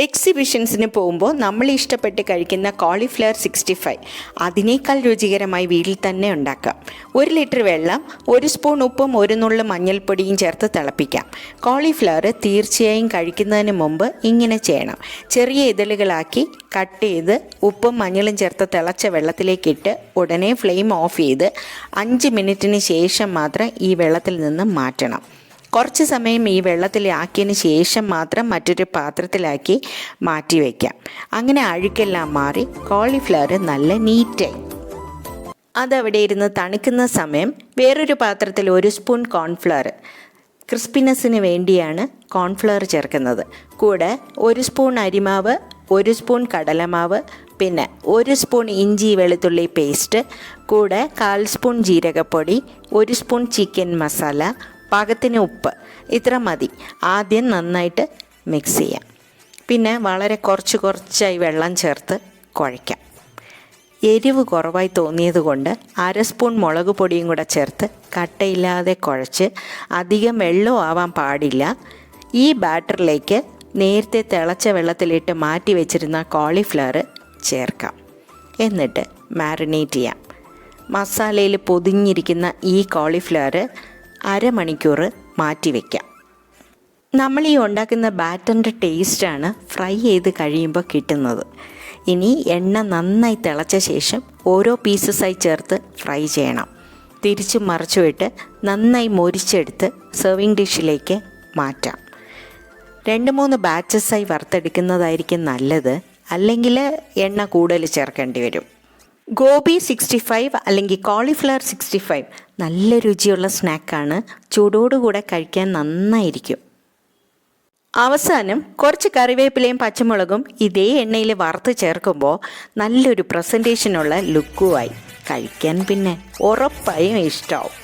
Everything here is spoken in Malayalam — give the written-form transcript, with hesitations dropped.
എക്സിബിഷൻസിന് പോകുമ്പോൾ നമ്മൾ ഇഷ്ടപ്പെട്ട് കഴിക്കുന്ന കോളിഫ്ലവർ 65 അതിനേക്കാൾ രുചികരമായി വീട്ടിൽ തന്നെ ഉണ്ടാക്കാം. 1 ലിറ്റർ വെള്ളം, 1 സ്പൂൺ ഉപ്പും 1 നുള്ളു മഞ്ഞൾപ്പൊടിയും ചേർത്ത് തിളപ്പിക്കാം. കോളിഫ്ലവർ തീർച്ചയായും കഴിക്കുന്നതിന് മുമ്പ് ഇങ്ങനെ ചെയ്യണം. ചെറിയ ഇതളുകളാക്കി കട്ട് ചെയ്ത് ഉപ്പും മഞ്ഞളും ചേർത്ത് തിളച്ച വെള്ളത്തിലേക്കിട്ട് ഉടനെ ഫ്ലെയിം ഓഫ് ചെയ്ത് 5 മിനിറ്റിന് ശേഷം മാത്രം ഈ വെള്ളത്തിൽ നിന്ന് മാറ്റണം. കുറച്ച് സമയം ഈ വെള്ളത്തിലാക്കിയതിന് ശേഷം മാത്രം മറ്റൊരു പാത്രത്തിലാക്കി മാറ്റി വയ്ക്കാം. അങ്ങനെ അഴുക്കെല്ലാം മാറി കോളിഫ്ലവർ നല്ല നീറ്റായി. അതവിടെ ഇരുന്ന് തണുക്കുന്ന സമയം വേറൊരു പാത്രത്തിൽ 1 സ്പൂൺ കോൺഫ്ലവർ, ക്രിസ്പിനെസ്സിന് വേണ്ടിയാണ് കോൺഫ്ലവർ ചേർക്കുന്നത്. കൂടെ 1 സ്പൂൺ അരിമാവ്, 1 സ്പൂൺ കടലമാവ്, പിന്നെ 1 സ്പൂൺ ഇഞ്ചി വെളുത്തുള്ളി പേസ്റ്റ്, കൂടെ 1/4 സ്പൂൺ ജീരകപ്പൊടി, 1 സ്പൂൺ ചിക്കൻ മസാല, പാകത്തിന് ഉപ്പ്. ഇത്ര മതി. ആദ്യം നന്നായിട്ട് മിക്സ് ചെയ്യാം. പിന്നെ വളരെ കുറച്ചായി വെള്ളം ചേർത്ത് കുഴയ്ക്കാം. എരിവ് കുറവായി തോന്നിയത് കൊണ്ട് 1/2 സ്പൂൺ മുളക് പൊടിയും കൂടെ ചേർത്ത് കട്ടയില്ലാതെ കുഴച്ച്, അധികം വെള്ളം ആവാൻ പാടില്ല. ഈ ബാറ്ററിലേക്ക് നേരത്തെ തിളച്ച വെള്ളത്തിലിട്ട് മാറ്റി വെച്ചിരുന്ന കോളിഫ്ലവർ ചേർക്കാം. എന്നിട്ട് മാരിനേറ്റ് ചെയ്യാം. മസാലയിൽ പൊതിഞ്ഞിരിക്കുന്ന ഈ കോളിഫ്ലവർ അരമണിക്കൂർ മാറ്റി വയ്ക്കാം. നമ്മൾ ഈ ഉണ്ടാക്കുന്ന ബാറ്ററിൻ്റെ ടേസ്റ്റാണ് ഫ്രൈ ചെയ്ത് കഴിയുമ്പോൾ കിട്ടുന്നത്. ഇനി എണ്ണ നന്നായി തിളച്ച ശേഷം ഓരോ പീസസായി ചേർത്ത് ഫ്രൈ ചെയ്യണം. തിരിച്ചു മറിച്ചുവിട്ട് നന്നായി മൊരിച്ചെടുത്ത് സെർവിങ് ഡിഷിലേക്ക് മാറ്റാം. 2-3 ബാച്ചസായി വറുത്തെടുക്കുന്നതായിരിക്കും നല്ലത്. അല്ലെങ്കിൽ എണ്ണ കൂടുതൽ ചേർക്കേണ്ടി വരും. ഗോബി 65 അല്ലെങ്കിൽ കോളിഫ്ലവർ 65 നല്ല രുചിയുള്ള സ്നാക്കാണ്. ചൂടോടുകൂടെ കഴിക്കാൻ നന്നായിരിക്കും. അവസാനം കുറച്ച് കറിവേപ്പിലയും പച്ചമുളകും ഇതേ എണ്ണയിൽ വറുത്ത് ചേർക്കുമ്പോൾ നല്ലൊരു പ്രസൻറ്റേഷനുള്ള ലുക്കുമായി. കഴിക്കാൻ പിന്നെ ഉറപ്പായും ഇഷ്ടമാവും.